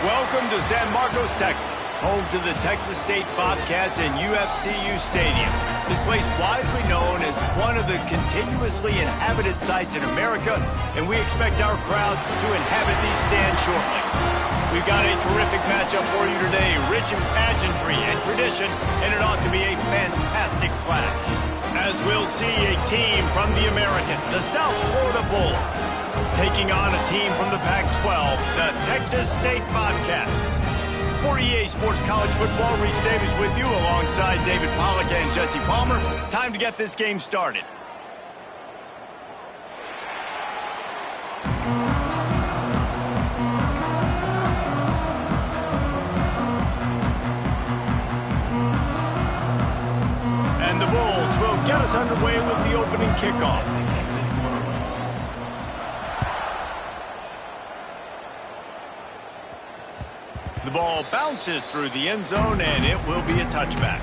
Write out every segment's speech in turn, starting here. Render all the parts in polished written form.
Welcome to San Marcos, Texas, home to the Texas State Bobcats and UFCU Stadium. This place widely known as one of the continuously inhabited sites in America, and we expect our crowd to inhabit these stands shortly. We've got a terrific matchup for you today, rich in pageantry and tradition, and it ought to be a fantastic clash. As we'll see a team from the American, the South Florida Bulls, taking on a team from the Pac-12, the Texas State Bobcats. For EA Sports College Football, Reese Davis with you alongside David Pollack and Jesse Palmer. Time to get this game started. And the Bulls will get us underway with the opening kickoff. The ball bounces through the end zone, and it will be a touchback.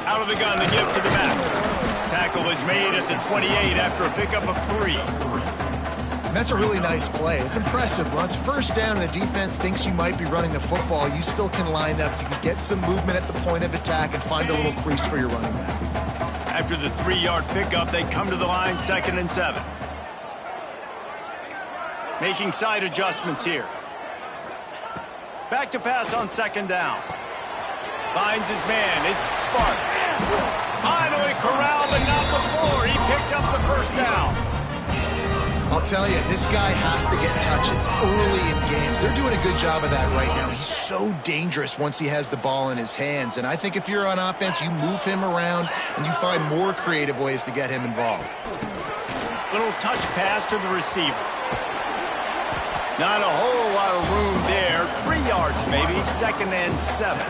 Out of the gun, the give to the back. Tackle is made at the 28 after a pickup of 3. And that's a really nice play. It's impressive. Once first down and the defense thinks you might be running the football, you still can line up. You can get some movement at the point of attack and find a little crease for your running back. After the 3-yard pickup, they come to the line 2nd and 7. Making side adjustments here. Back to pass on 2nd down. Finds his man. It's Sparks. Finally corralled, but not before. He picked up the first down. I'll tell you, this guy has to get touches early in games. They're doing a good job of that right now. He's so dangerous once he has the ball in his hands. And I think if you're on offense, you move him around and you find more creative ways to get him involved. Little touch pass to the receiver. Not a whole lot of room there. 3 yards maybe, 2nd and 7.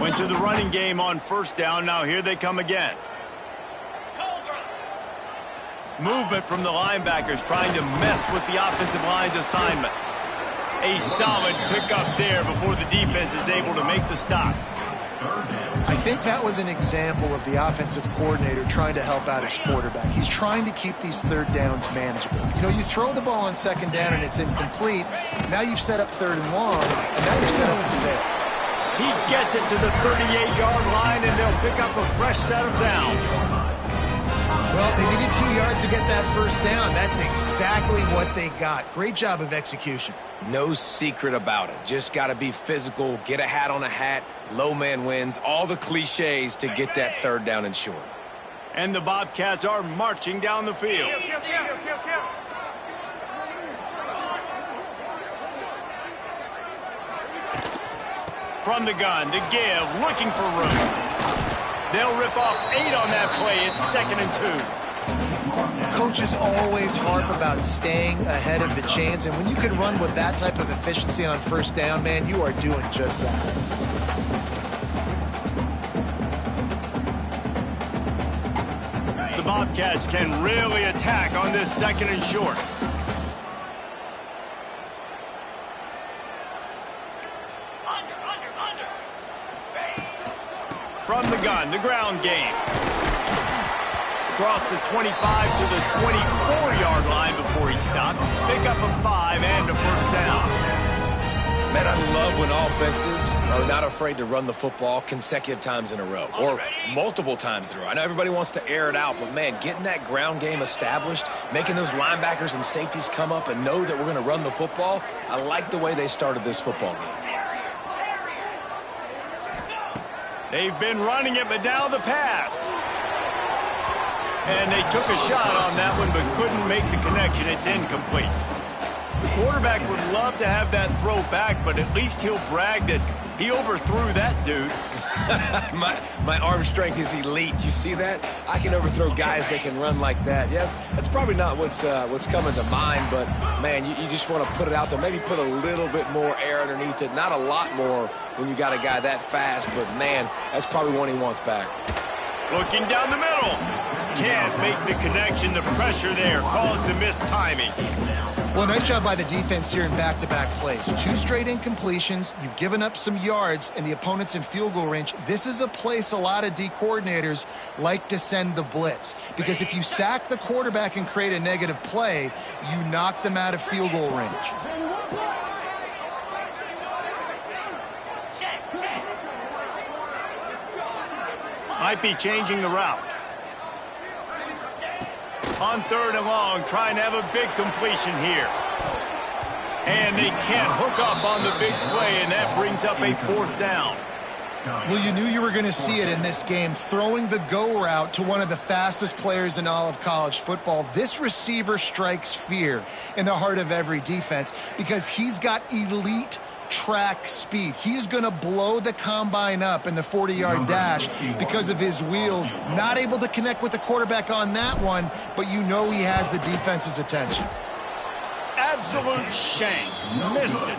Went to the running game on 1st down. Now here they come again. Movement from the linebackers trying to mess with the offensive line's assignments. A solid pickup there before the defense is able to make the stop. I think that was an example of the offensive coordinator trying to help out his quarterback. He's trying to keep these 3rd downs manageable. You know, you throw the ball on 2nd down and it's incomplete. Now you've set up 3rd and long, and now you're set up to fail. He gets it to the 38-yard line, and they'll pick up a fresh set of downs. Well, they needed 2 yards to get that 1st down. That's exactly what they got. Great job of execution. No secret about it. Just got to be physical, get a hat on a hat, low man wins, all the cliches to get that 3rd down and short. And the Bobcats are marching down the field. From the gun, to give, looking for room. They'll rip off 8 on that play. It's 2nd and 2. Coaches always harp about staying ahead of the chains, and when you can run with that type of efficiency on 1st down, man, you are doing just that. The Bobcats can really attack on this 2nd and short. From the gun, the ground game. Across the 25 to the 24-yard line before he stopped. Pick up a 5 and a 1st down. Man, I love when offenses are not afraid to run the football consecutive times in a row or multiple times in a row. I know everybody wants to air it out, but, man, getting that ground game established, making those linebackers and safeties come up and know that we're going to run the football, I like the way they started this football game. They've been running it, but now the pass. And they took a shot on that one, but couldn't make the connection. It's incomplete. The quarterback would love to have that throw back, but at least he'll brag that he overthrew that dude. my arm strength is elite. You see that? I can overthrow guys that can run like that. Yeah, that's probably not what's coming to mind, but, man, you just want to put it out there. Maybe put a little bit more air underneath it. Not a lot more when you got a guy that fast, but, man, that's probably one he wants back. Looking down the middle. Can't make the connection. The pressure there caused the missed timing. Well, nice job by the defense here in back-to-back plays. 2 straight incompletions. You've given up some yards, and the opponent's in field goal range. This is a place a lot of D coordinators like to send the blitz, because if you sack the quarterback and create a negative play, you knock them out of field goal range. Might be changing the route. On 3rd and long, trying to have a big completion here. And they can't hook up on the big play, and that brings up a 4th down. Well, you knew you were going to see it in this game, throwing the go route to one of the fastest players in all of college football. This receiver strikes fear in the heart of every defense because he's got elite track speed. He is going to blow the combine up in the 40-yard dash because of his wheels. Not able to connect with the quarterback on that one, but you know he has the defense's attention. Absolute shank. Missed it.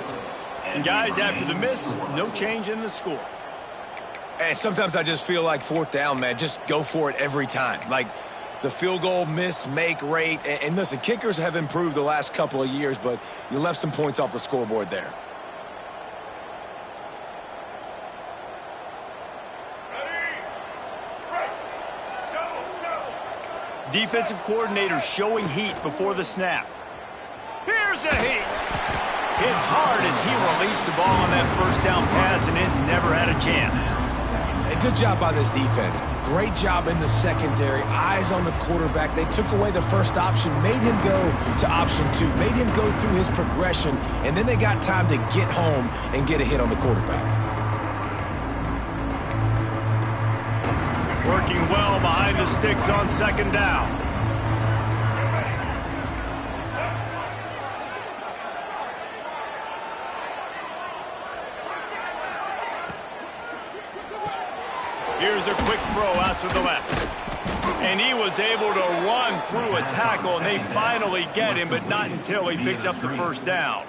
And guys, after the miss, no change in the score. And sometimes I just feel like 4th down, man. Just go for it every time. Like the field goal miss, make rate. And listen, kickers have improved the last couple of years, but you left some points off the scoreboard there. Defensive coordinator showing heat before the snap. Here's a heat. Hit hard as he released the ball on that 1st down pass, and it never had a chance. A good job by this defense. Great job in the secondary. Eyes on the quarterback. They took away the first option, made him go to option 2, made him go through his progression, and then they got time to get home and get a hit on the quarterback. Working well behind the sticks on 2nd down. Here's a quick throw out to the left. And he was able to run through a tackle, and they finally get him, but not until he picks up the 1st down.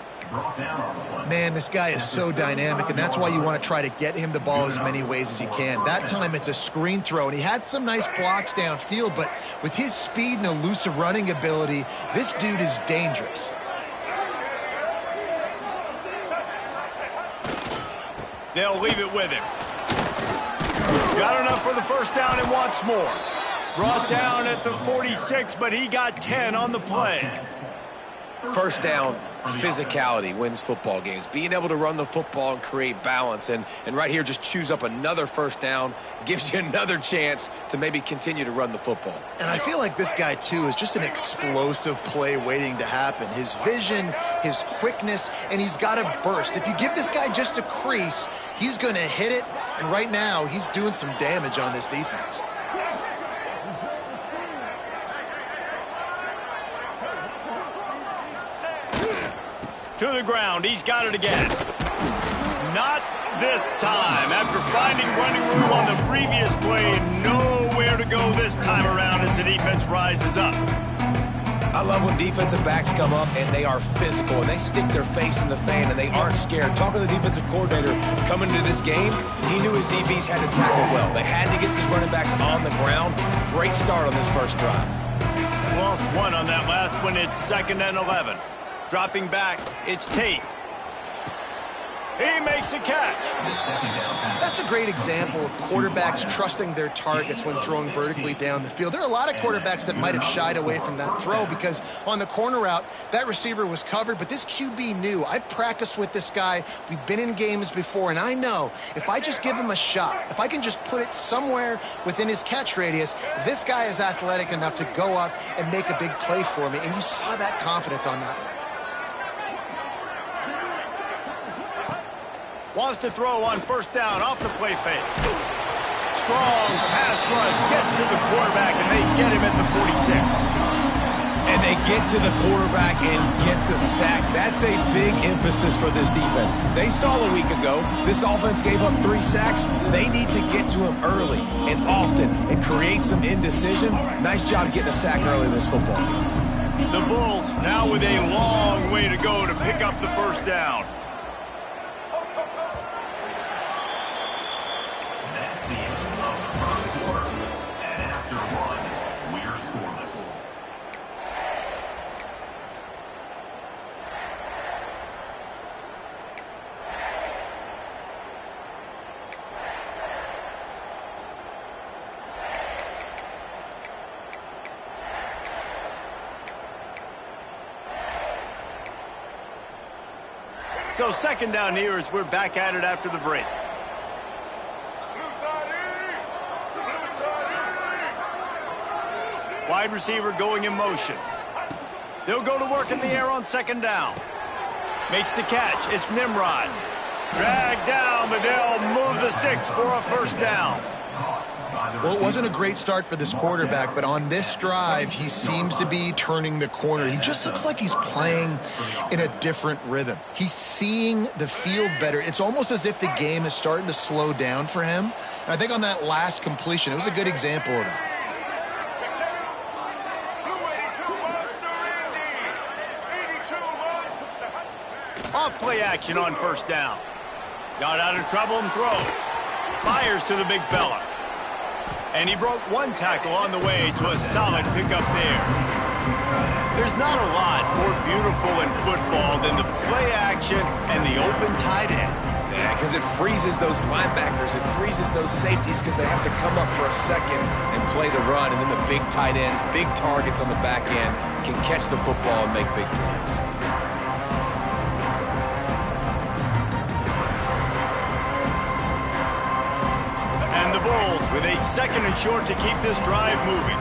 Man, this guy is so dynamic, and that's why you want to try to get him the ball as many ways as you can. That time it's a screen throw, and he had some nice blocks downfield, but with his speed and elusive running ability, this dude is dangerous. They'll leave it with him. Got enough for the 1st down and wants more. Brought down at the 46, but he got 10 on the play. 1st down, physicality wins football games. Being able to run the football and create balance. And right here, just choose up another 1st down, gives you another chance to maybe continue to run the football. And I feel like this guy, too, is just an explosive play waiting to happen. His vision, his quickness, and he's got a burst. If you give this guy just a crease, he's going to hit it. And right now, he's doing some damage on this defense. To the ground. He's got it again. Not this time. After finding running room on the previous play and nowhere to go this time around as the defense rises up. I love when defensive backs come up and they are physical and they stick their face in the fan and they aren't scared. Talking to the defensive coordinator coming into this game, he knew his DBs had to tackle well. They had to get these running backs on the ground. Great start on this 1st drive. Lost 1 on that last one. It's 2nd and 11. Dropping back, it's Tate. He makes a catch. That's a great example of quarterbacks trusting their targets when throwing vertically down the field. There are a lot of quarterbacks that might have shied away from that throw because on the corner route, that receiver was covered, but this QB knew. I've practiced with this guy. We've been in games before, and I know if I just give him a shot, if I can just put it somewhere within his catch radius, this guy is athletic enough to go up and make a big play for me, and you saw that confidence on that one. Wants to throw on 1st down off the play fake. Strong pass rush gets to the quarterback, and they get him at the 46. And they get to the quarterback and get the sack. That's a big emphasis for this defense. They saw a week ago this offense gave up 3 sacks. They need to get to him early and often and create some indecision. Nice job getting a sack early in this football game. The Bulls now with a long way to go to pick up the first down. That's the end of the first quarter. And after 1, we're scoreless. So second down here as we're back at it after the break. Wide receiver going in motion. They'll go to work in the air on second down. Makes the catch. It's Nimrod. Dragged down, but they'll move the sticks for a first down. Well, it wasn't a great start for this quarterback, but on this drive, he seems to be turning the corner. He just looks like he's playing in a different rhythm. He's seeing the field better. It's almost as if the game is starting to slow down for him. And I think on that last completion, it was a good example of that. Off play action on first down. Got out of trouble and throws. Fires to the big fella. And he broke 1 tackle on the way to a solid pickup there. There's not a lot more beautiful in football than the play action and the open tight end. Yeah, because it freezes those linebackers. It freezes those safeties because they have to come up for a second and play the run. And then the big tight ends, big targets on the back end can catch the football and make big plays. Bulls with a second and short to keep this drive moving.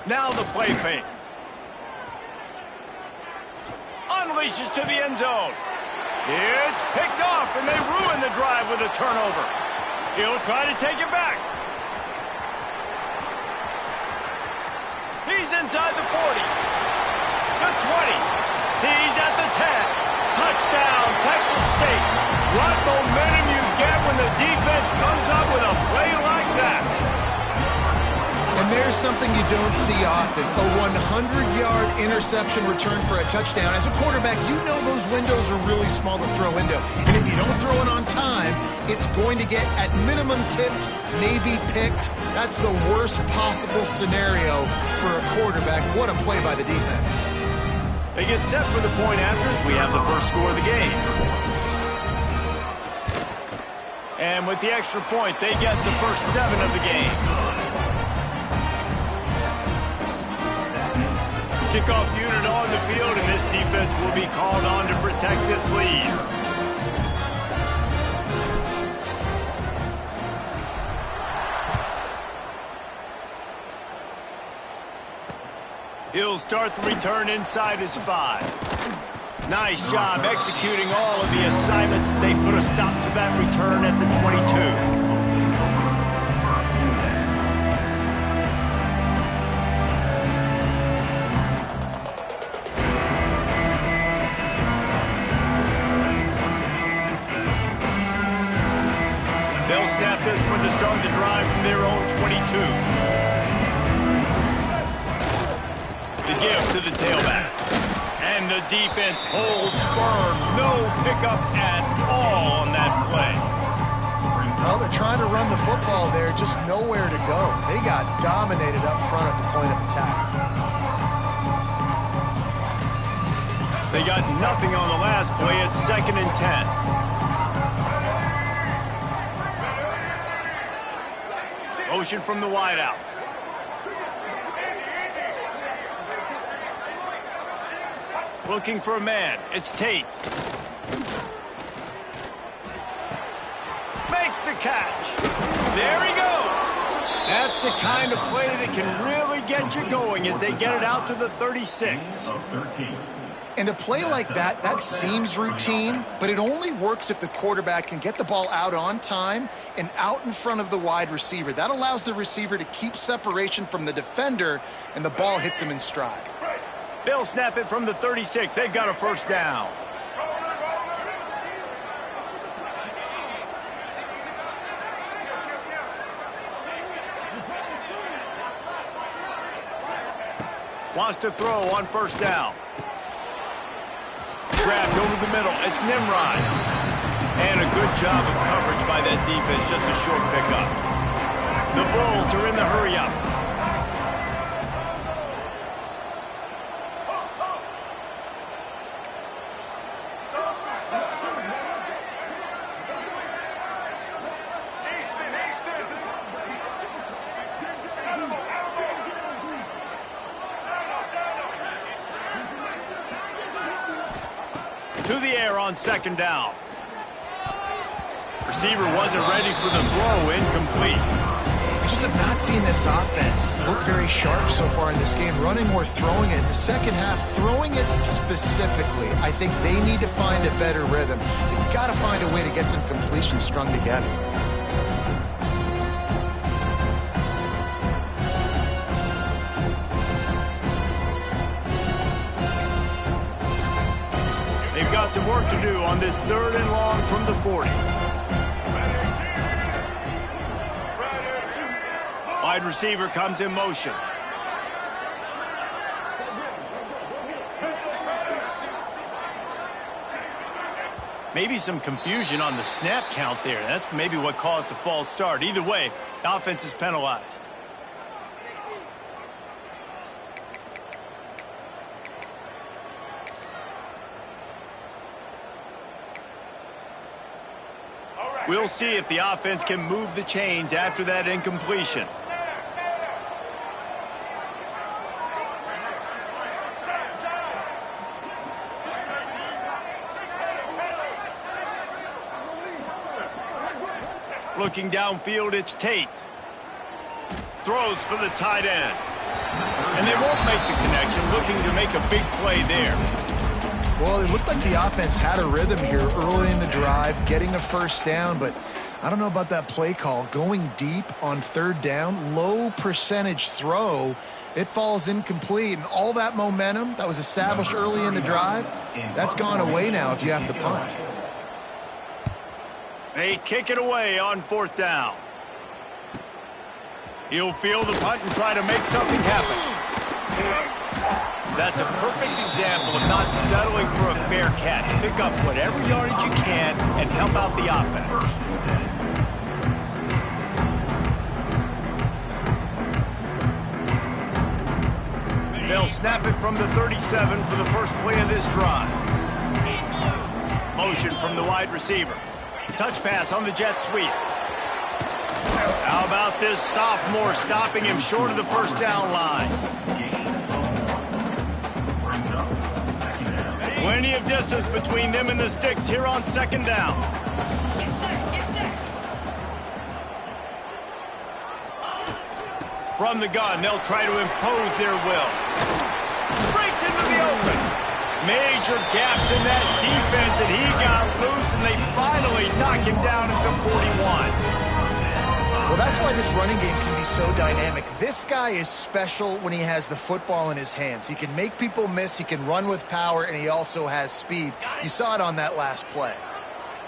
Now the play fake. Unleashes to the end zone. It's picked off, and they ruin the drive with a turnover. He'll try to take it back. He's inside the 40, the 20, he's at the 10. Touchdown, Texas State. What momentum you get when the defense comes up with a play like that. And there's something you don't see often, a 100-yard interception return for a touchdown. As a quarterback, you know those windows are really small to throw into. And if you don't throw it on time, it's going to get at minimum tipped, maybe picked. That's the worst possible scenario for a quarterback. What a play by the defense. They get set for the point after as we have the first score of the game. And with the extra point, they get the first 7 of the game. Kickoff unit on the field, and this defense will be called on to protect this lead. He'll start the return inside his 5. Nice job executing all of the assignments as they put a stop to that return at the 22. They'll snap this one to start the drive from their own 22. The give to the tailback. And the defense holds firm. No pickup at all on that play. Well, they're trying to run the football there, just nowhere to go. They got dominated up front at the point of attack. They got nothing on the last play. It's 2nd and 10. Motion from the wideout. Looking for a man. It's Tate. Makes the catch. There he goes. That's the kind of play that can really get you going as they get it out to the 36. And a play like that, that seems routine, but it only works if the quarterback can get the ball out on time and out in front of the wide receiver. That allows the receiver to keep separation from the defender, and the ball hits him in stride. They'll snap it from the 36. They've got a first down. Wants to throw on first down. Grabbed over the middle. It's Nimrod. And a good job of coverage by that defense. Just a short pickup. The Bulls are in the hurry-up. To the air on second down. Receiver wasn't ready for the throw. Incomplete. I just have not seen this offense look very sharp so far in this game, running or throwing it. In the second half, throwing it specifically, I think they need to find a better rhythm. They've got to find a way to get some completions strung together. They've got some work to do on this 3rd and long from the 40. Wide receiver comes in motion. Maybe some confusion on the snap count there. That's maybe what caused the false start. Either way, the offense is penalized. We'll see if the offense can move the chains after that incompletion. Looking downfield, it's Tate. Throws for the tight end. And they won't make the connection, looking to make a big play there. Well, it looked like the offense had a rhythm here early in the drive, getting a first down, but I don't know about that play call. Going deep on 3rd down, low percentage throw, it falls incomplete, and all that momentum that was established early in the drive, that's gone away now if you have to punt. They kick it away on 4th down. He'll field the punt and try to make something happen. That's a perfect example of not settling for a fair catch. Pick up whatever yardage you can and help out the offense. They'll snap it from the 37 for the first play of this drive. Motion from the wide receiver. Touch pass on the jet sweep. How about this sophomore stopping him short of the first down line? Plenty of distance between them and the sticks here on 2nd down. From the gun, they'll try to impose their will. Breaks into the open. Major gaps in that defense, and he got loose, and they finally knock him down at the 41. Well, that's why this running game can be so dynamic. This guy is special when he has the football in his hands. He can make people miss, he can run with power, and he also has speed. You saw it on that last play.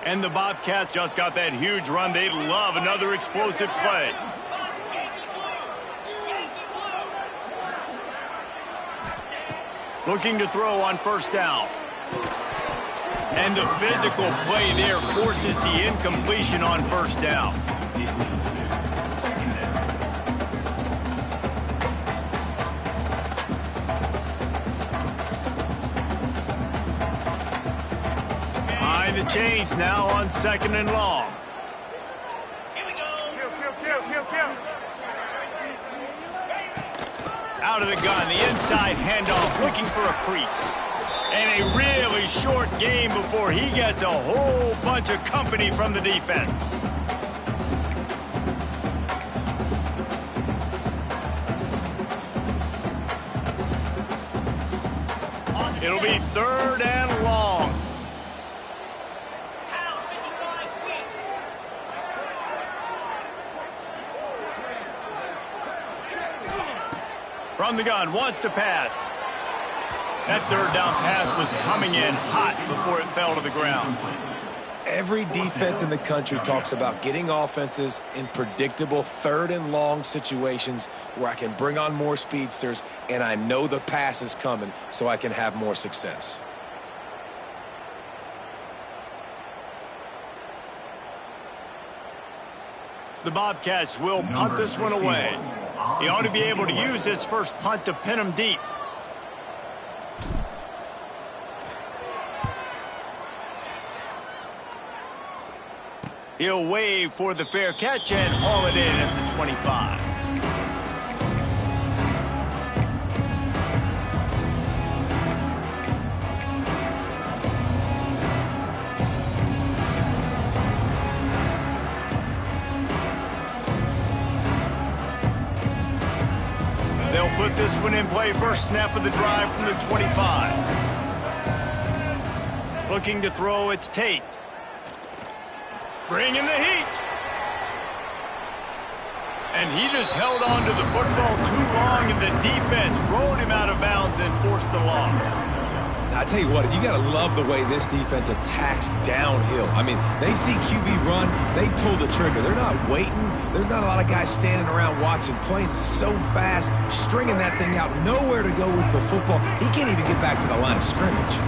And the Bobcats just got that huge run. They'd love another explosive play. Looking to throw on 1st down. And the physical play there forces the incompletion on 1st down. Behind the chains now on 2nd and long. Here we go. Kill. Out of the gun, the inside handoff, looking for a crease. And a really short game before he gets a whole bunch of company from the defense. It'll be 3rd and long. From the gun, wants to pass. That 3rd down pass was coming in hot before it fell to the ground. Every defense in the country talks about getting offenses in predictable 3rd and long situations where I can bring on more speedsters and I know the pass is coming so I can have more success. The Bobcats will punt this one away. He ought to be able to use his first punt to pin him deep. He'll wave for the fair catch and haul it in at the 25. They'll put this one in play. First snap of the drive from the 25. Looking to throw, it's Tate. Bringing the heat. And he just held on to the football too long, and the defense rolled him out of bounds and forced the loss. Now, I tell you what, you got to love the way this defense attacks downhill. I mean, they see QB run, they pull the trigger. They're not waiting. There's not a lot of guys standing around watching, playing so fast, stringing that thing out, nowhere to go with the football. He can't even get back to the line of scrimmage.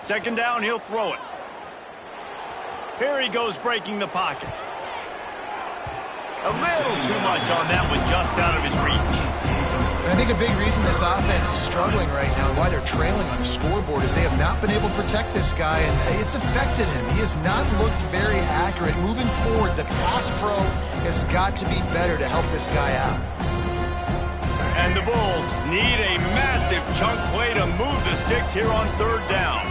Second down, he'll throw it. Here he goes, breaking the pocket. A little too much on that one, just out of his reach. I think a big reason this offense is struggling right now and why they're trailing on the scoreboard is they have not been able to protect this guy, and it's affected him. He has not looked very accurate. Moving forward, the pass pro has got to be better to help this guy out. And the Bulls need a massive chunk play to move the sticks here on 3rd down.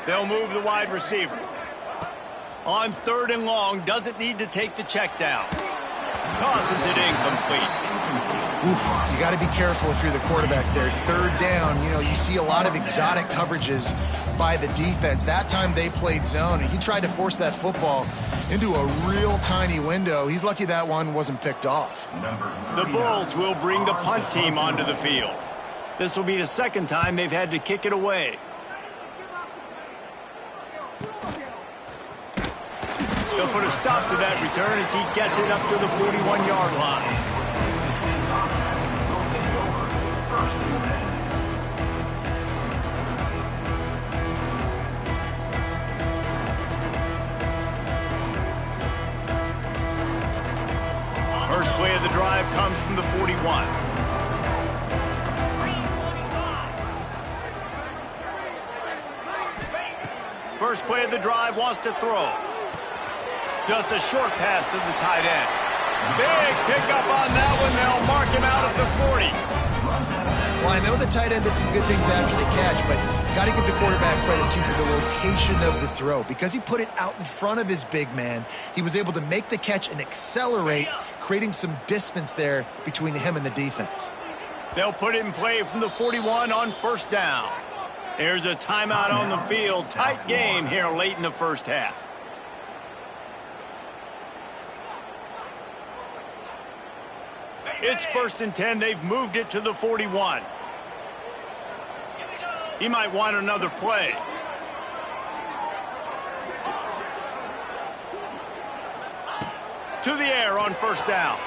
They'll move the wide receiver. On 3rd and long, doesn't need to take the check down. Tosses it incomplete. Oof, you got to be careful if you're the quarterback there. 3rd down, you see a lot of exotic coverages by the defense. That time they played zone, and he tried to force that football into a real tiny window. He's lucky that one wasn't picked off. The Bulls will bring the punt team onto the field. This will be the 2nd time they've had to kick it away. They'll put a stop to that return as he gets it up to the 41-yard line. First play of the drive comes from the 41. First play of the drive, wants to throw. Just a short pass to the tight end. Big pickup on that one. They'll mark him out of the 40. Well, I know the tight end did some good things after the catch, but got to give the quarterback credit, too, for the location of the throw. Because he put it out in front of his big man, he was able to make the catch and accelerate, creating some distance there between him and the defense. They'll put it in play from the 41 on 1st down. There's a timeout on the field. Tight game here late in the 1st half. It's 1st and 10. They've moved it to the 41. He might want another play. To the air on 1st down.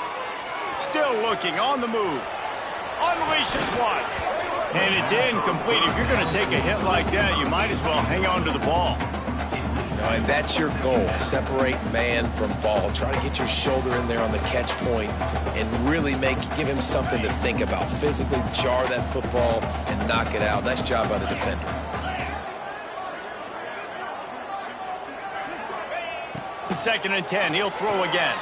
Still looking, on the move. Unleashes one. And it's incomplete. If you're going to take a hit like that, you might as well hang on to the ball. And that's your goal. Separate man from ball. Try to get your shoulder in there on the catch point and really give him something to think about. Physically jar that football and knock it out. Nice job by the defender. Second and 10. He'll throw again.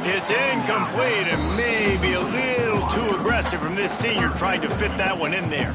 It's incomplete and maybe a little too aggressive from this senior trying to fit that one in there.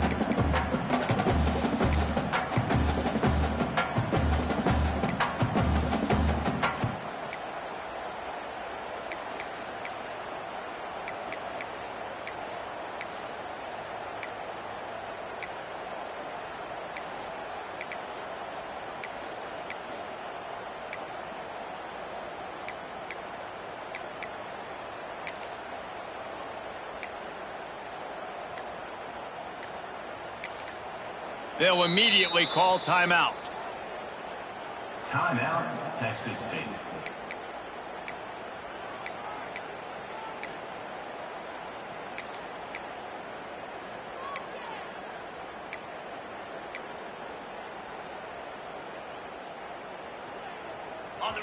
They'll immediately call timeout. Timeout, Texas State.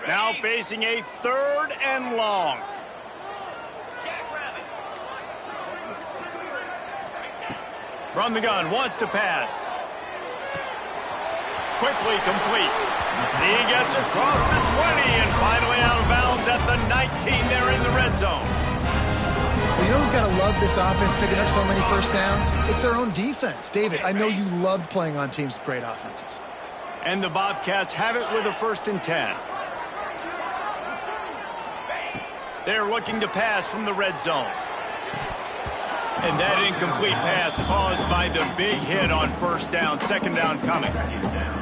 Now facing a 3rd and long. From the gun, wants to pass. Quickly complete. He gets across the 20 and finally out of bounds at the 19. They're in the red zone. Well, you know who's got to love this offense picking up so many first downs? It's their own defense. David, I know you loved playing on teams with great offenses. And the Bobcats have it with a 1st and 10. They're looking to pass from the red zone. And that incomplete pass caused by the big hit on 1st down. 2nd down coming.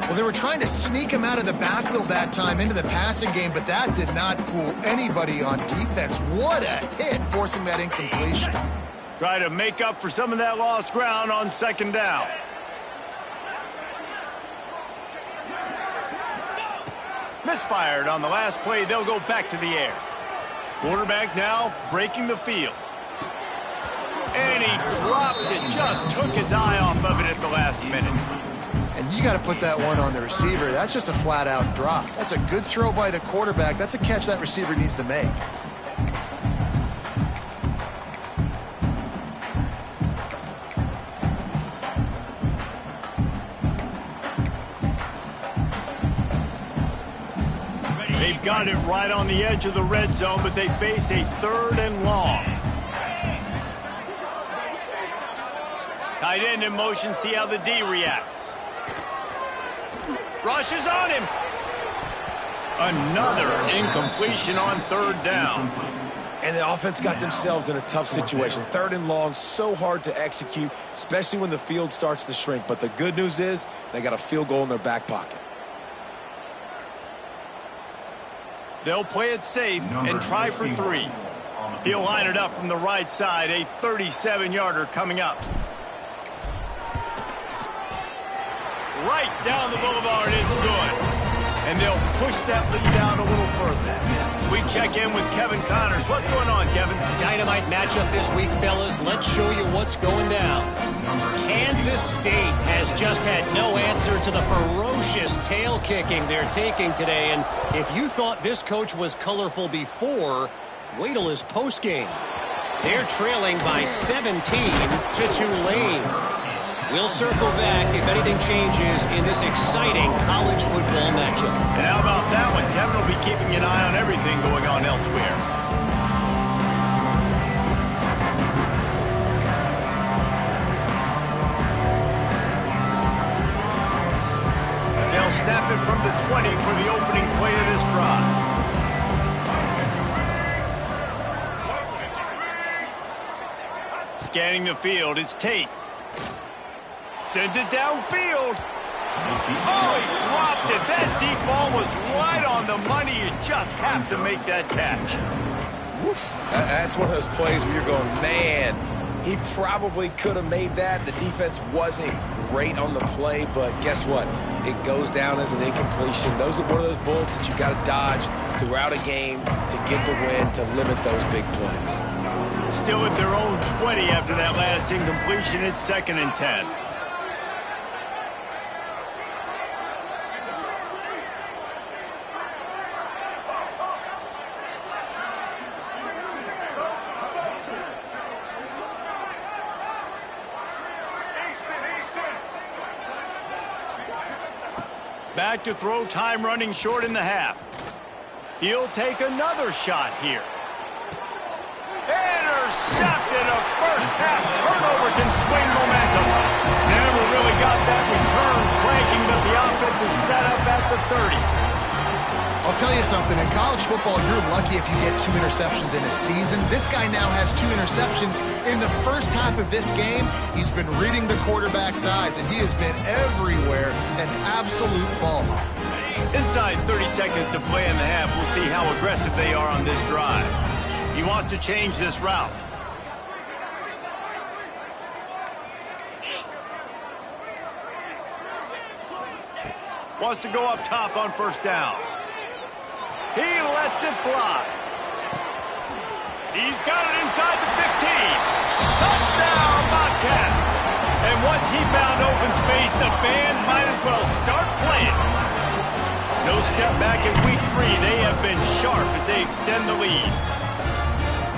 Well, they were trying to sneak him out of the backfield that time into the passing game, but that did not fool anybody on defense. What a hit, forcing that incompletion. Try to make up for some of that lost ground on 2nd down. Misfired on the last play. They'll go back to the air. Quarterback now breaking the field. And he drops it. Just took his eye off of it at the last minute. And you got to put that one on the receiver. That's just a flat-out drop. That's a good throw by the quarterback. That's a catch that receiver needs to make. They've got it right on the edge of the red zone, but they face a 3rd and long. Tight end in motion, see how the D reacts. Rushes on him. Another incompletion on 3rd down. And the offense got themselves in a tough situation. 3rd and long, so hard to execute, especially when the field starts to shrink. But the good news is they got a field goal in their back pocket. They'll play it safe and try for 3. He'll line it up from the right side, a 37-yarder coming up. Right down the boulevard, it's good. And they'll push that lead out a little further. We check in with Kevin Connors. What's going on, Kevin? Dynamite matchup this week, fellas. Let's show you what's going down. Kansas State has just had no answer to the ferocious tail kicking they're taking today. And if you thought this coach was colorful before, wait till his postgame. They're trailing by 17 to Tulane. We'll circle back if anything changes in this exciting college football matchup. And how about that one? Kevin will be keeping an eye on everything going on elsewhere. They'll snap it from the 20 for the opening play of this drive. Scanning the field, it's Tate. Sends it downfield. Oh, he dropped it. That deep ball was right on the money. You just have to make that catch. Woof. That's one of those plays where you're going, man, he probably could have made that. The defense wasn't great on the play, but guess what? It goes down as an incompletion. Those are one of those bullets that you got to dodge throughout a game to get the win, to limit those big plays. Still at their own 20 after that last incompletion. It's 2nd and 10. Back to throw, time running short in the half. He'll take another shot here. Intercepted. A first half turnover can swing momentum. Never really got that return cranking, but the offense is set up at the 30. I'll tell you something. In college football, you're lucky if you get 2 interceptions in a season. This guy now has 2 interceptions. In the first half of this game, he's been reading the quarterback's eyes, and he has been everywhere, an absolute ball hawk. Inside 30 seconds to play in the half. We'll see how aggressive they are on this drive. He wants to change this route. Wants to go up top on first down. He lets it fly. He's got it inside the 15. Touchdown, Bobcats. And once he found open space, the band might as well start playing. No step back in week 3. They have been sharp as they extend the lead.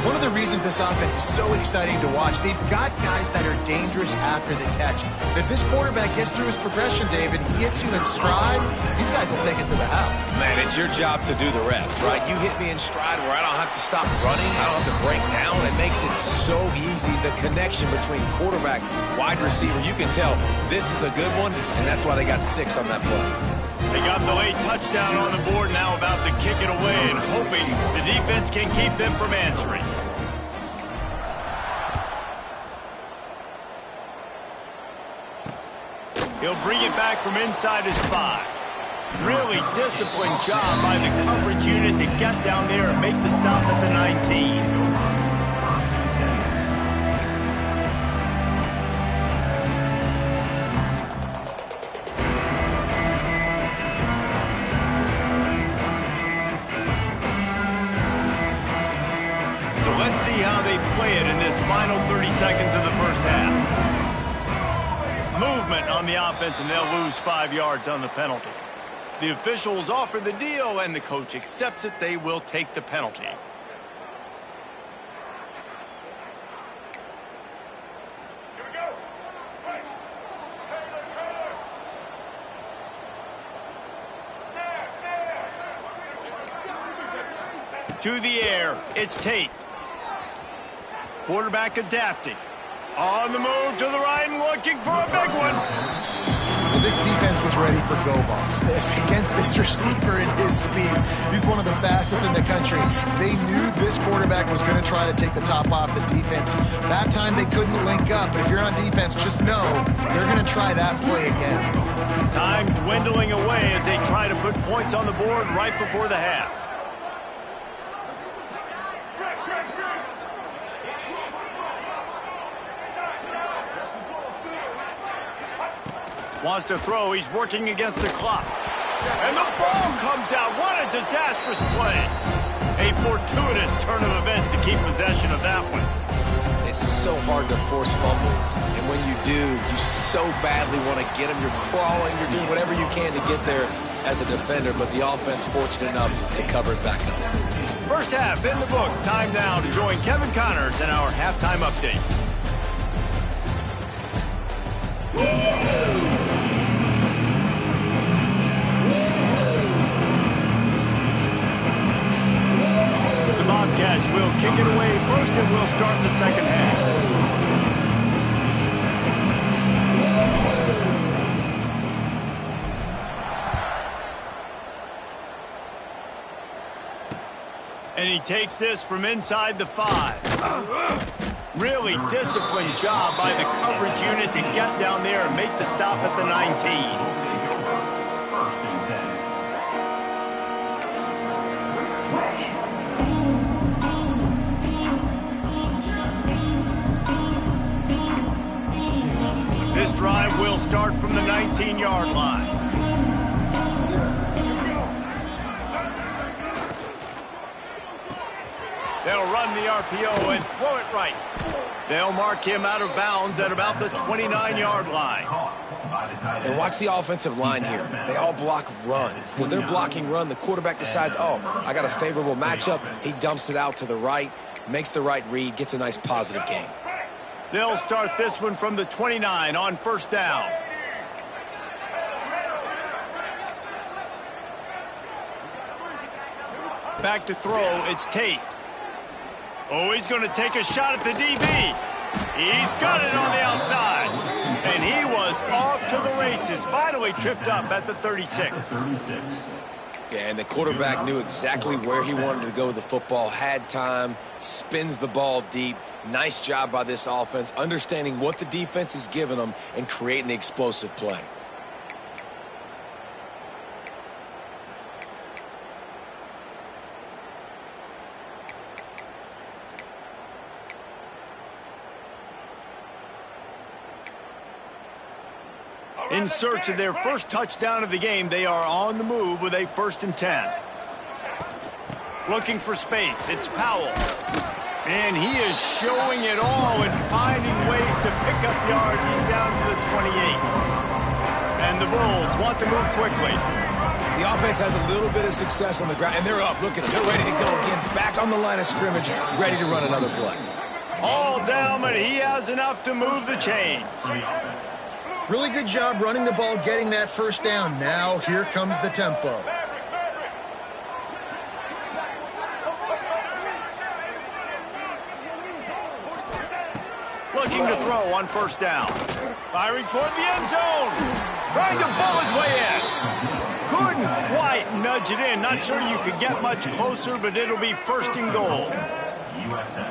One of the reasons this offense is so exciting to watch, they've got guys that are dangerous after the catch. If this quarterback gets through his progression, David, he hits you in stride, these guys will take it to the house. Man, it's your job to do the rest, right? You hit me in stride where I don't have to stop running. I don't have to break down. It makes it so easy. The connection between quarterback, wide receiver, you can tell this is a good one, and that's why they got 6 on that play. They got the late touchdown on the board, now about to kick it away and hoping the defense can keep them from answering. He'll bring it back from inside his 5. Really disciplined job by the coverage unit to get down there and make the stop at the 19. Let's see how they play it in this final 30 seconds of the first half. Movement on the offense, and they'll lose 5 yards on the penalty. The officials offer the deal, and the coach accepts it. They will take the penalty. Here we go. Right. Taylor. Snare. To the air. It's Tate. Quarterback adapting. On the move to the right and looking for a big one. Well, this defense was ready for go balls. Against this receiver and his speed, he's one of the fastest in the country. They knew this quarterback was going to try to take the top off the defense. That time they couldn't link up, but if you're on defense, just know they're going to try that play again. Time dwindling away as they try to put points on the board right before the half. Wants to throw. He's working against the clock. And the ball comes out. What a disastrous play. A fortuitous turn of events to keep possession of that one. It's so hard to force fumbles. And when you do, you so badly want to get them. You're crawling. You're doing whatever you can to get there as a defender. But the offense fortunate enough to cover it back up. First half in the books. Time now to join Kevin Connors in our halftime update. The Bobcats will kick it away first, and we'll start the second half. And he takes this from inside the 5. Really disciplined job by the coverage unit to get down there and make the stop at the 19. This drive will start from the 19-yard line. They'll run the RPO and throw it right. They'll mark him out of bounds at about the 29-yard line. And watch the offensive line here. They all block run. Because they're blocking run, the quarterback decides, oh, I got a favorable matchup. He dumps it out to the right, makes the right read, gets a nice positive gain. They'll start this one from the 29 on first down. Back to throw, it's Tate. Oh, he's going to take a shot at the DB. He's got it on the outside. And he was off to the races. Finally tripped up at the 36. Yeah, and the quarterback knew exactly where he wanted to go with the football, had time, spins the ball deep. Nice job by this offense, understanding what the defense is giving them and creating the explosive play. In search of their first touchdown of the game, they are on the move with a 1st and 10. Looking for space, it's Powell. And he is showing it all and finding ways to pick up yards. He's down to the 28. And the Bulls want to move quickly. The offense has a little bit of success on the ground, and they're up. Look at them. They're ready to go again. Back on the line of scrimmage, ready to run another play. All down, but he has enough to move the chains. Really good job running the ball, getting that 1st down. Now here comes the tempo. Looking to throw on 1st down. Firing toward the end zone. Trying to bull his way in. Couldn't quite nudge it in. Not sure you could get much closer, but it'll be 1st and goal.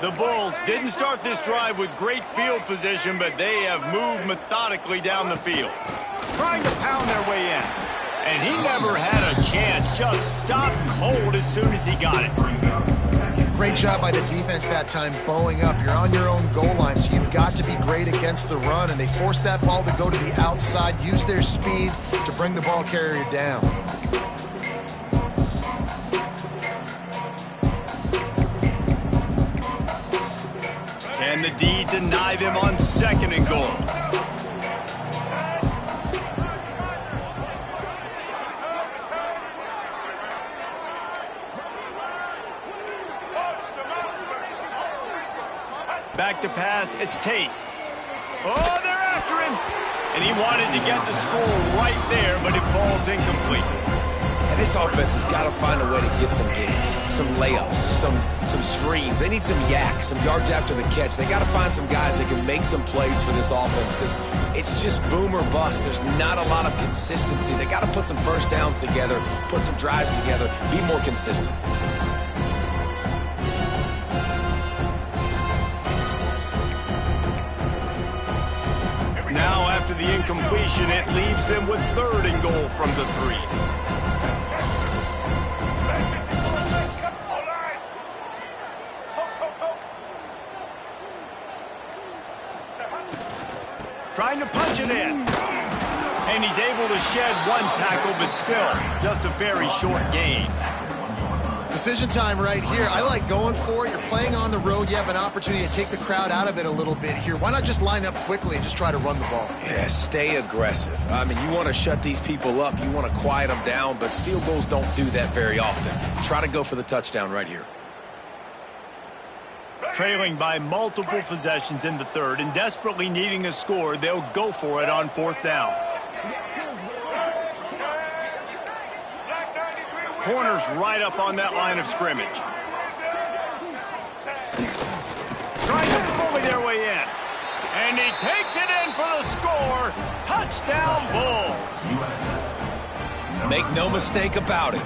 The Bulls didn't start this drive with great field position, but they have moved methodically down the field. Trying to pound their way in. And he never had a chance. Just stopped cold as soon as he got it. Great job by the defense that time, bowing up. You're on your own goal line, so you've got to be great against the run, and they forced that ball to go to the outside, use their speed to bring the ball carrier down. And the D deny them on 2nd and goal. Back to pass, it's Tate. Oh, they're after him. And he wanted to get the score right there, but it falls incomplete. And this offense has got to find a way to get some gains, some layups, some screens. They need some yak, some yards after the catch. They got to find some guys that can make some plays for this offense because it's just boom or bust. There's not a lot of consistency. They got to put some 1st downs together, put some drives together, be more consistent. Now, after the incompletion, it leaves them with 3rd and goal from the 3. Trying to punch it in. And he's able to shed 1 tackle, but still, just a very short gain. Decision time right here. I like going for it. You're playing on the road. You have an opportunity to take the crowd out of it a little bit here. Why not just line up quickly and just try to run the ball? Yeah, stay aggressive. I mean, you want to shut these people up. You want to quiet them down, but field goals don't do that very often. Try to go for the touchdown right here. Trailing by multiple possessions in the 3rd and desperately needing a score, they'll go for it on 4th down. Corners right up on that line of scrimmage. Trying to bully their way in. And he takes it in for the score. Touchdown, Bulls. Make no mistake about it.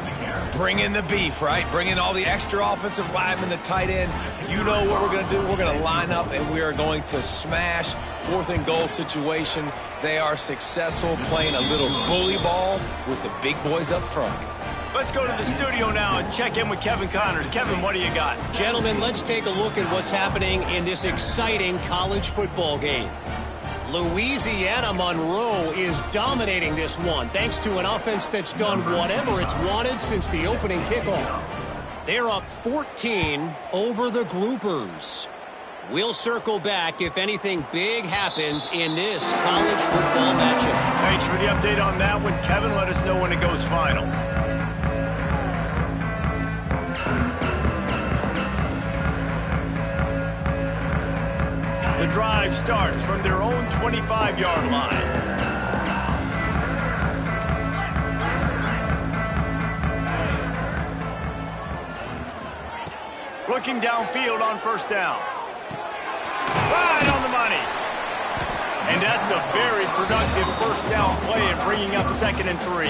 Bring in the beef, right? Bring in all the extra offensive linemen, the tight end. You know what we're going to do. We're going to line up, and we are going to smash 4th and goal situation. They are successful playing a little bully ball with the big boys up front. Let's go to the studio now and check in with Kevin Connors. Kevin, what do you got? Gentlemen, let's take a look at what's happening in this exciting college football game. Louisiana Monroe is dominating this one thanks to an offense that's done whatever it's wanted since the opening kickoff. They're up 14 over the Groupers. We'll circle back if anything big happens in this college football matchup. Thanks for the update on that one, Kevin. Let us know when it goes final. The drive starts from their own 25-yard line. Looking downfield on first down. Right on the money. And that's a very productive first down play in bringing up 2nd and 3.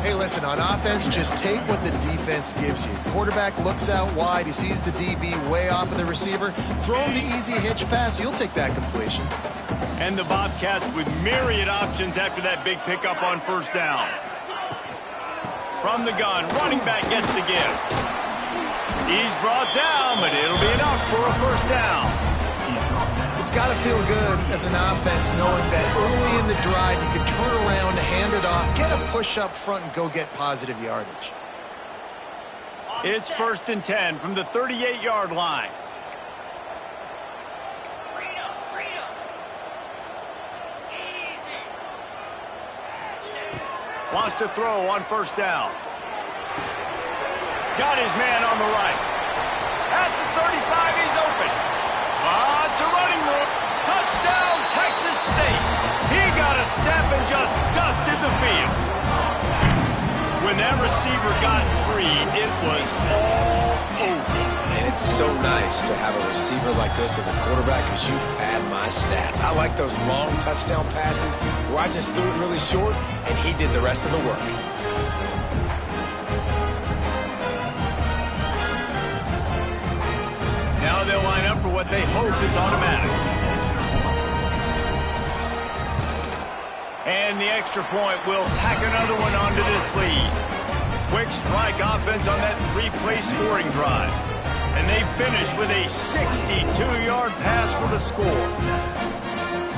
Hey, listen, on offense, just take what the defense gives you. Quarterback looks out wide. He sees the DB way off of the receiver. Throw him the easy hitch pass. You'll take that completion. And the Bobcats with myriad options after that big pickup on first down. From the gun, running back gets the give. He's brought down, but it'll be enough for a first down. It's got to feel good as an offense knowing that early in the drive you can turn around, hand it off, get a push up front, and go get positive yardage. It's 1st and 10 from the 38-yard line. Wants to throw on first down. Got his man on the right. At the 35, he's open. Lots of running room. Touchdown, Texas State. He got a step and just dusted the field. When that receiver got free, it was all over. And it's so nice to have a receiver like this as a quarterback because you pad my stats. I like those long touchdown passes where I just threw it really short and he did the rest of the work. Now they'll line up for what they hope is automatic. And the extra point will tack another one onto this lead. Quick strike offense on that 3-play scoring drive. And they finish with a 62-yard pass for the score.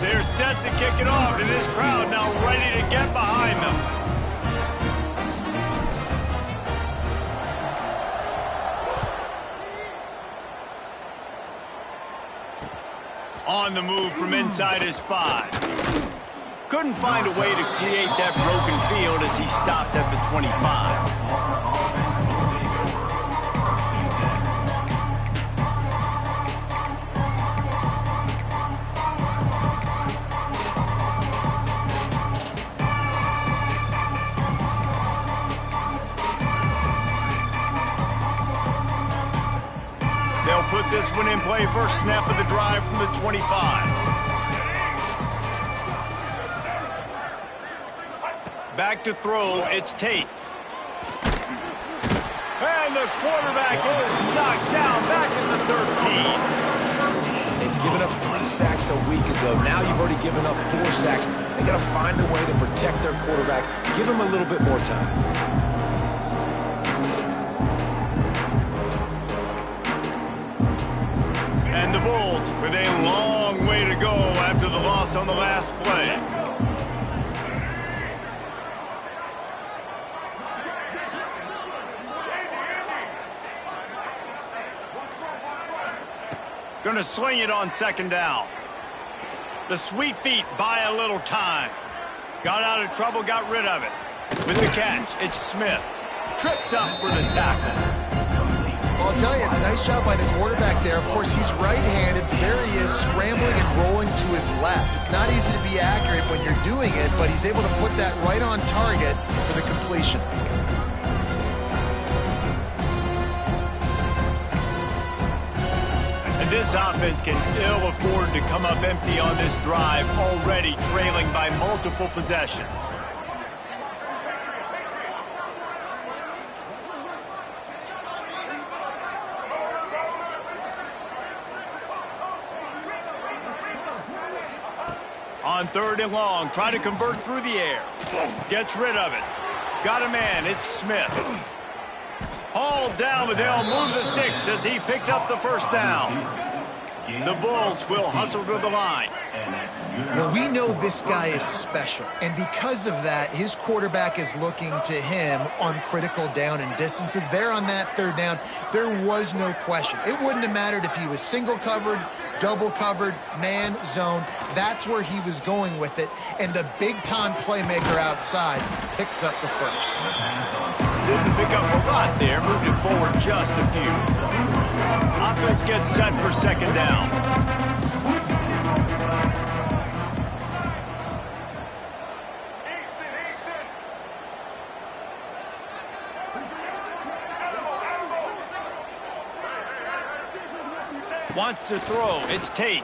They're set to kick it off, and this crowd now ready to get behind them. On the move from inside his 5. Couldn't find a way to create that broken field as he stopped at the 25. They'll put this one in play first snap of the drive from the 25. Back to throw, it's Tate. And the quarterback is knocked down back at the 13. They've given up 3 sacks a week ago. Now you've already given up 4 sacks. They got to find a way to protect their quarterback. Give him a little bit more time. And the Bulls with a long way to go after the loss on the last play. Going to sling it on 2nd down. The sweet feet buy a little time. Got out of trouble, got rid of it. With the catch, it's Smith. Tripped up for the tackle. Well, I'll tell you, it's a nice job by the quarterback there. Of course, he's right-handed. There he is, scrambling and rolling to his left. It's not easy to be accurate when you're doing it, but he's able to put that right on target for the completion. And this offense can ill afford to come up empty on this drive, already trailing by multiple possessions. On 3rd and long, try to convert through the air. Gets rid of it. Got a man, it's Smith. Hauled down, but they'll move the sticks as he picks up the first down. The Bulls will hustle to the line. Well, we know this guy is special, and because of that, his quarterback is looking to him on critical down and distances. There on that 3rd down, there was no question. It wouldn't have mattered if he was single covered, double covered, man, zone. That's where he was going with it, and the big-time playmaker outside picks up the first. Didn't pick up a lot there, moved it forward just a few. Offense gets set for 2nd down. Wants to throw. It's Tate.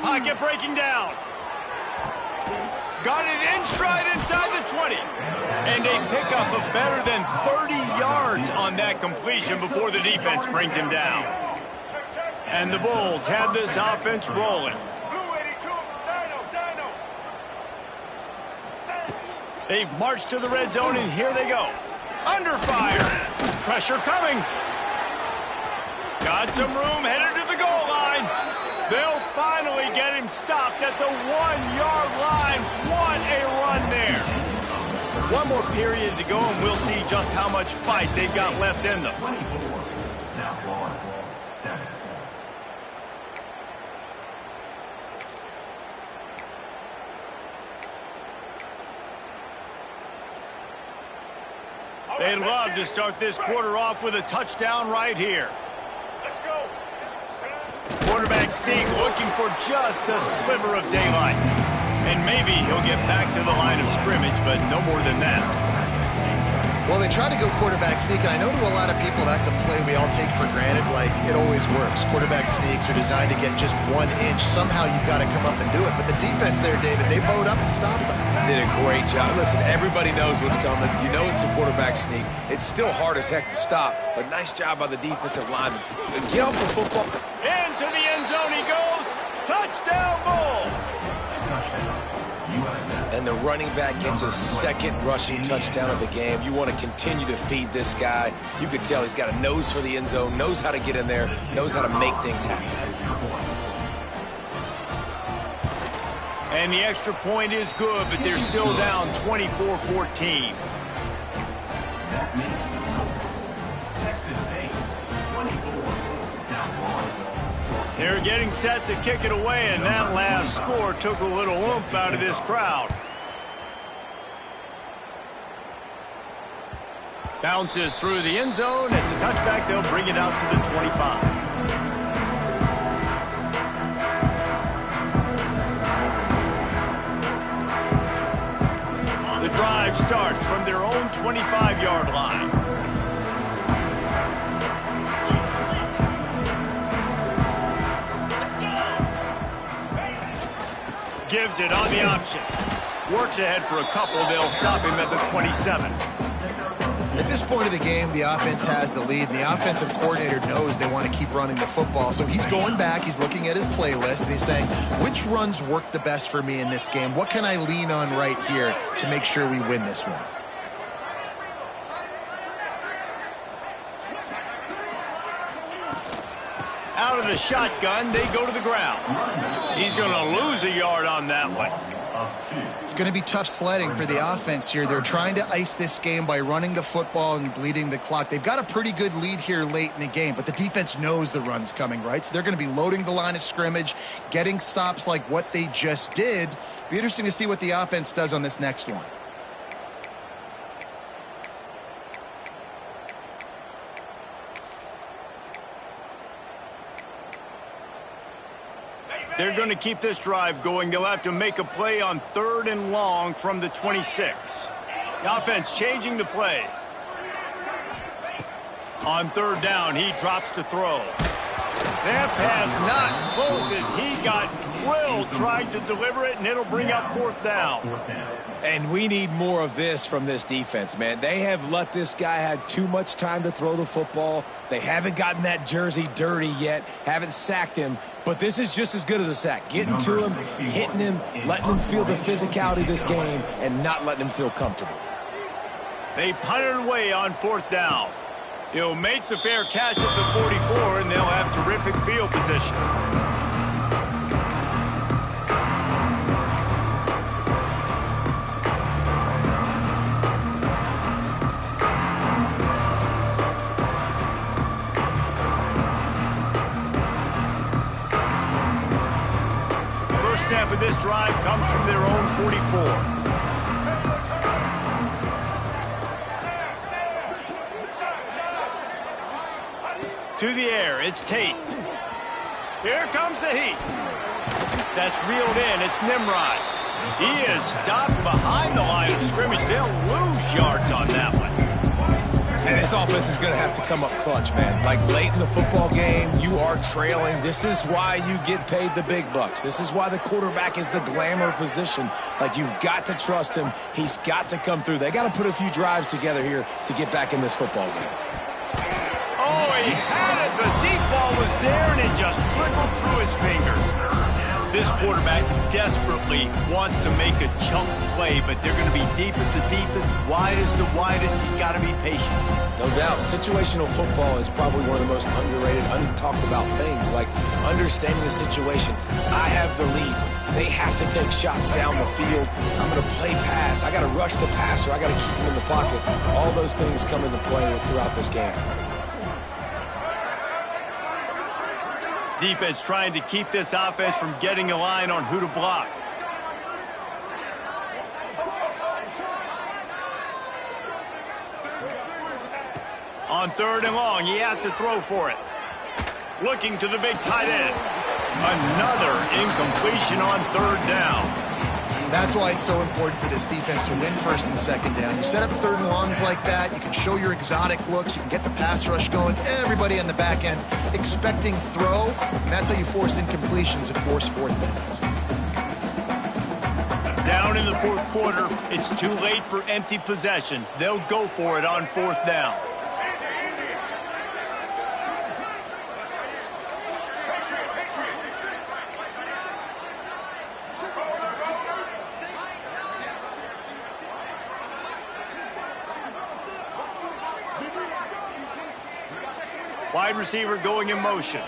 Pocket breaking down. Got it in stride inside the 20. And a pickup of better than 30 yards on that completion before the defense brings him down. And the Bulls have this offense rolling. They've marched to the red zone, and here they go. Under fire. Pressure coming. Got some room, headed to the goal line. They'll finally get him stopped at the 1-yard line. What a run there. One more period to go, and we'll see just how much fight they've got left in them. 24, South Lawn, 7. They'd love to start this quarter off with a touchdown right here. Let's go. Quarterback sneak looking for just a sliver of daylight. And maybe he'll get back to the line of scrimmage, but no more than that. Well, they try to go quarterback sneak, and I know to a lot of people that's a play we all take for granted, like it always works. Quarterback sneaks are designed to get just 1 inch. Somehow you've got to come up and do it. But the defense there, David, they bowed up and stopped them. Did a great job. Listen, everybody knows what's coming. You know it's a quarterback sneak. It's still hard as heck to stop, but nice job by the defensive lineman. Get off the football. Into the end zone he goes. Touchdown, Bulls. And the running back gets his second rushing touchdown of the game. You want to continue to feed this guy. You could tell he's got a nose for the end zone, knows how to get in there, knows how to make things happen. And the extra point is good, but they're still down 24-14. That makes the score. Texas State, 24, South Lawn. They're getting set to kick it away, and that last score took a little oomph out of this crowd. Bounces through the end zone. It's a touchback. They'll bring it out to the 25. The drive starts from their own 25-yard line. Gives it on the option. Works ahead for a couple. They'll stop him at the 27. At this point of the game, the offense has the lead, and the offensive coordinator knows they want to keep running the football. So he's going back, he's looking at his playlist, and he's saying, which runs work the best for me in this game? What can I lean on right here to make sure we win this one? Out of the shotgun, they go to the ground. He's going to lose a yard on that one. It's going to be tough sledding for the offense here. They're trying to ice this game by running the football and bleeding the clock. They've got a pretty good lead here late in the game, but the defense knows the run's coming, right? So they're going to be loading the line of scrimmage, getting stops like what they just did. Be interesting to see what the offense does on this next one. They're going to keep this drive going. They'll have to make a play on 3rd and long from the 26. The offense changing the play. On 3rd down, he drops to throw. That pass not close as he got drilled trying to deliver it, and it'll bring up 4th down. And we need more of this from this defense, man. They have let this guy have too much time to throw the football. They haven't gotten that jersey dirty yet, haven't sacked him. But this is just as good as a sack. Getting to him, hitting him, letting him feel the physicality of this game, and not letting him feel comfortable. They punt it away on 4th down. He'll make the fair catch at the 44, and they'll have terrific field position. First snap of this drive comes from their own 44. To the air, it's Tate. Here comes the heat. That's reeled in, it's Nimrod. He is stopped behind the line of scrimmage. They'll lose yards on that one. And this offense is going to have to come up clutch, man. Like late in the football game, you are trailing. This is why you get paid the big bucks. This is why the quarterback is the glamour position. Like, you've got to trust him. He's got to come through. They got to put a few drives together here to get back in this football game. Oh, he had it. The deep ball was there, and it just trickled through his fingers. This quarterback desperately wants to make a chunk play, but they're going to be deepest to deepest, widest to widest. He's got to be patient. No doubt. Situational football is probably one of the most underrated, untalked about things, like understanding the situation. I have the lead. They have to take shots down the field. I'm going to play pass. I got to rush the passer. I got to keep him in the pocket. All those things come into play throughout this game. Defense trying to keep this offense from getting a line on who to block. On 3rd and long, he has to throw for it. Looking to the big tight end. Another incompletion on 3rd down. That's why it's so important for this defense to win 1st and 2nd down. You set up 3rd and longs like that, you can show your exotic looks, you can get the pass rush going, everybody on the back end expecting throw, and that's how you force incompletions and force 4th downs. Down in the 4th quarter, it's too late for empty possessions. They'll go for it on 4th down. Wide receiver going in motion.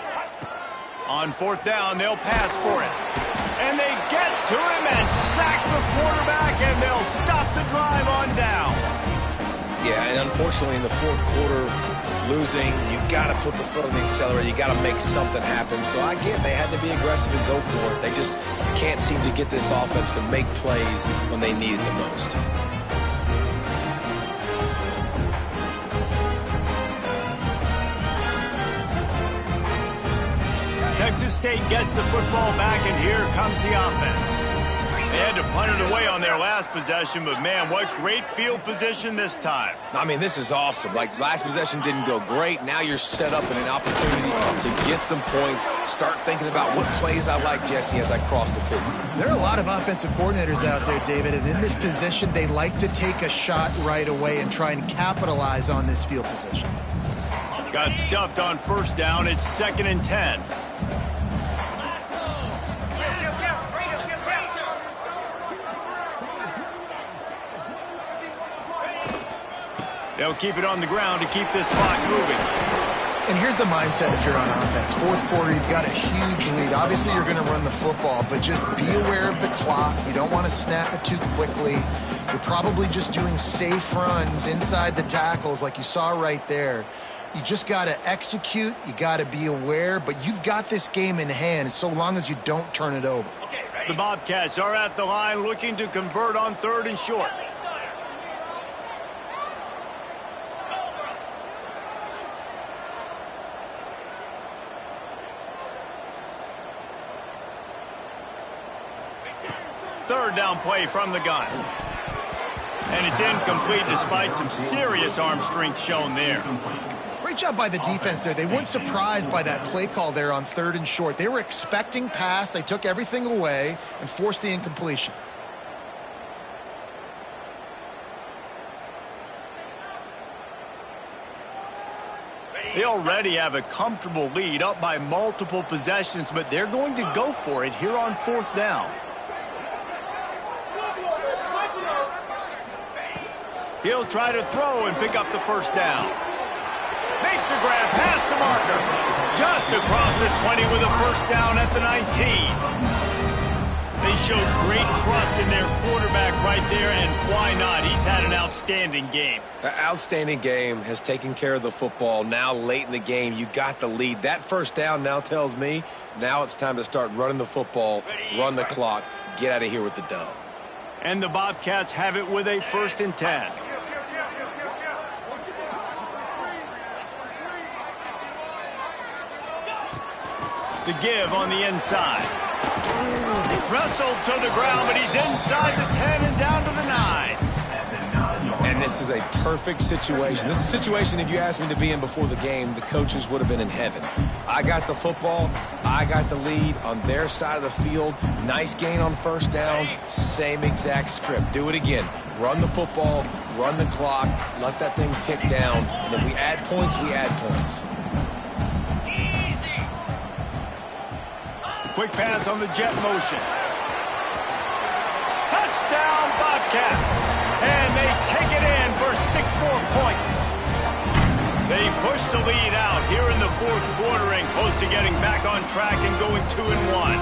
On 4th down, they'll pass for it. And they get to him and sack the quarterback, and they'll stop the drive on down. Yeah, and unfortunately in the 4th quarter, losing, you got to put the foot on the accelerator. You got to make something happen. So I get they had to be aggressive and go for it. They just can't seem to get this offense to make plays when they need it the most. Texas State gets the football back, and here comes the offense. They had to punt it away on their last possession, but, man, what great field position this time. I mean, this is awesome. Like, last possession didn't go great. Now you're set up in an opportunity to get some points. Start thinking about what plays I like, Jesse, as I cross the field. There are a lot of offensive coordinators out there, David, and in this position, they like to take a shot right away and try and capitalize on this field position. Got stuffed on 1st down. It's 2nd and 10. They'll keep it on the ground to keep this clock moving. And here's the mindset if you're on offense. 4th quarter, you've got a huge lead. Obviously, you're going to run the football, but just be aware of the clock. You don't want to snap it too quickly. You're probably just doing safe runs inside the tackles like you saw right there. You just got to execute. You got to be aware, but you've got this game in hand so long as you don't turn it over. The Bobcats are at the line looking to convert on 3rd and short. Third down play from the gun. And it's incomplete despite some serious arm strength shown there. Great job by the defense there. They weren't surprised by that play call there on 3rd and short. They were expecting pass. They took everything away and forced the incompletion. They already have a comfortable lead, up by multiple possessions, but they're going to go for it here on 4th down. He'll try to throw and pick up the 1st down. Makes a grab past the marker. Just across the 20 with a 1st down at the 19. They showed great trust in their quarterback right there, and why not? He's had an outstanding game. An outstanding game, has taken care of the football. Now late in the game, you got the lead. That 1st down now tells me now it's time to start running the football, run the clock, get out of here with the dub. And the Bobcats have it with a 1st and 10. The give on the inside. Wrestled to the ground, but he's inside the 10 and down to the 9. And this is a perfect situation. This is a situation, if you asked me to be in before the game, the coaches would have been in heaven. I got the football. I got the lead on their side of the field. Nice gain on first down. Same exact script. Do it again. Run the football, run the clock, let that thing tick down. And if we add points, we add points. Quick pass on the jet motion. Touchdown, Bobcats. And they take it in for 6 more points. They push the lead out here in the fourth quarter and close to getting back on track and going 2-1.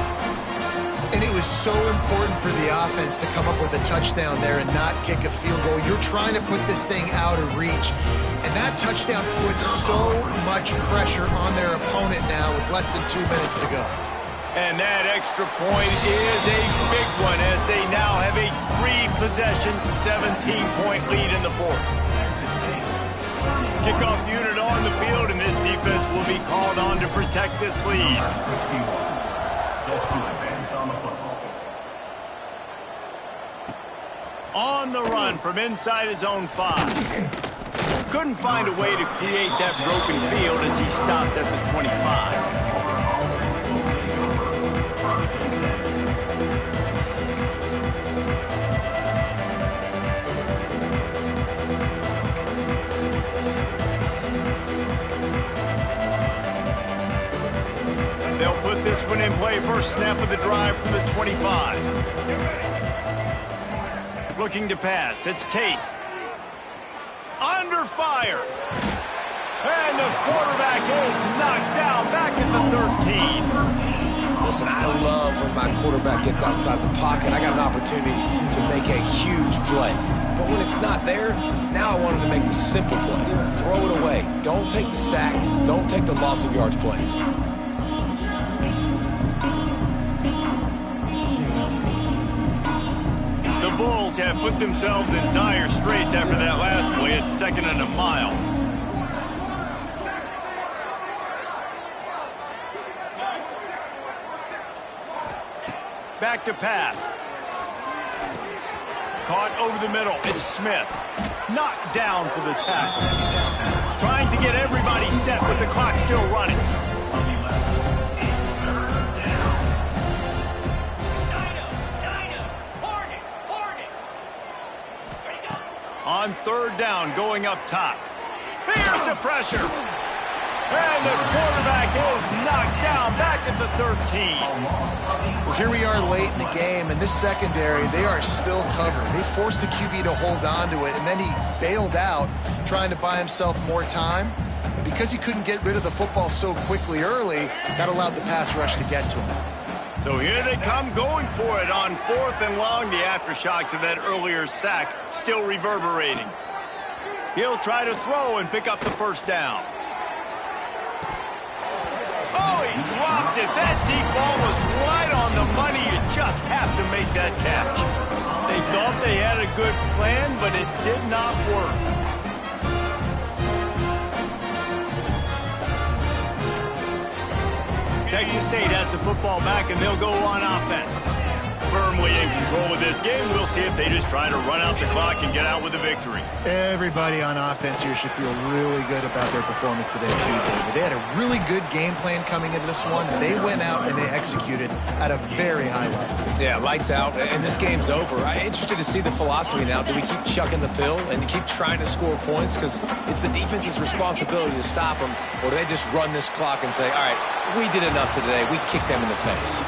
And it was so important for the offense to come up with a touchdown there and not kick a field goal. You're trying to put this thing out of reach. And that touchdown puts so much pressure on their opponent now with less than 2 minutes to go. And that extra point is a big one as they now have a 3-possession, 17-point lead in the fourth. Kickoff unit on the field, and this defense will be called on to protect this lead. Set to advance on the football. On the run from inside his own 5. Couldn't find a way to create that broken field as he stopped at the 25. They'll put this one in play. First snap of the drive from the 25. Looking to pass. It's Tate. Under fire. And the quarterback is knocked down back at the 13. Listen, I love when my quarterback gets outside the pocket. I got an opportunity to make a huge play. But when it's not there, now I want him to make the simple play. Throw it away. Don't take the sack. Don't take the loss of yards plays. The Bulls have put themselves in dire straits after that last play at 2nd and a mile. Back to pass. Caught over the middle. It's Smith. Knocked down for the tackle. Trying to get everybody set with the clock still running. On 3rd down, going up top. Here's the pressure. And the quarterback is knocked down back at the 13. Well, here we are late in the game, and this secondary, they are still covered. They forced the QB to hold on to it, and then he bailed out, trying to buy himself more time. And because he couldn't get rid of the football so quickly early, that allowed the pass rush to get to him. So here they come going for it on 4th and long. The aftershocks of that earlier sack still reverberating. He'll try to throw and pick up the first down. Oh, he dropped it. That deep ball was right on the money. You just have to make that catch. They thought they had a good plan, but it did not work. Texas State has the football back, and they'll go on offense. Firmly in control of this game. We'll see if they just try to run out the clock and get out with a victory. Everybody on offense here should feel really good about their performance today, too, David. They had a really good game plan coming into this one. They went out and they executed at a very high level. Yeah, lights out, and this game's over. I'm interested to see the philosophy now. Do we keep chucking the pill and keep trying to score points because it's the defense's responsibility to stop them, or do they just run this clock and say, all right, we did enough today. We kicked them in the face.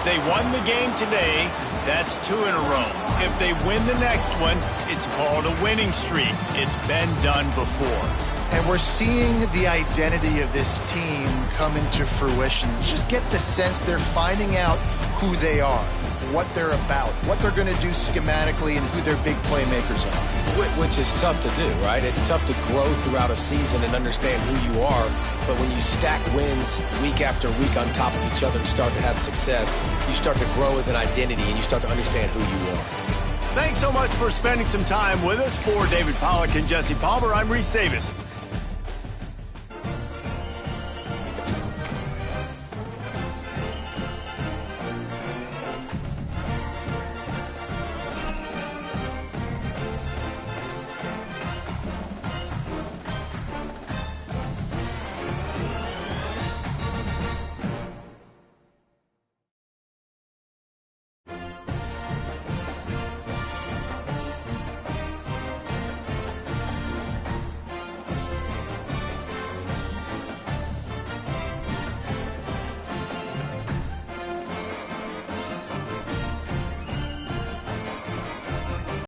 They won the game today. That's 2 in a row. If they win the next one, it's called a winning streak. It's been done before. And we're seeing the identity of this team come into fruition. You just get the sense they're finding out who they are, what they're about, what they're going to do schematically, and who their big playmakers are. Which is tough to do, right? It's tough to grow throughout a season and understand who you are. But when you stack wins week after week on top of each other and start to have success, you start to grow as an identity and you start to understand who you are. Thanks so much for spending some time with us. For David Pollack and Jesse Palmer, I'm Reese Davis.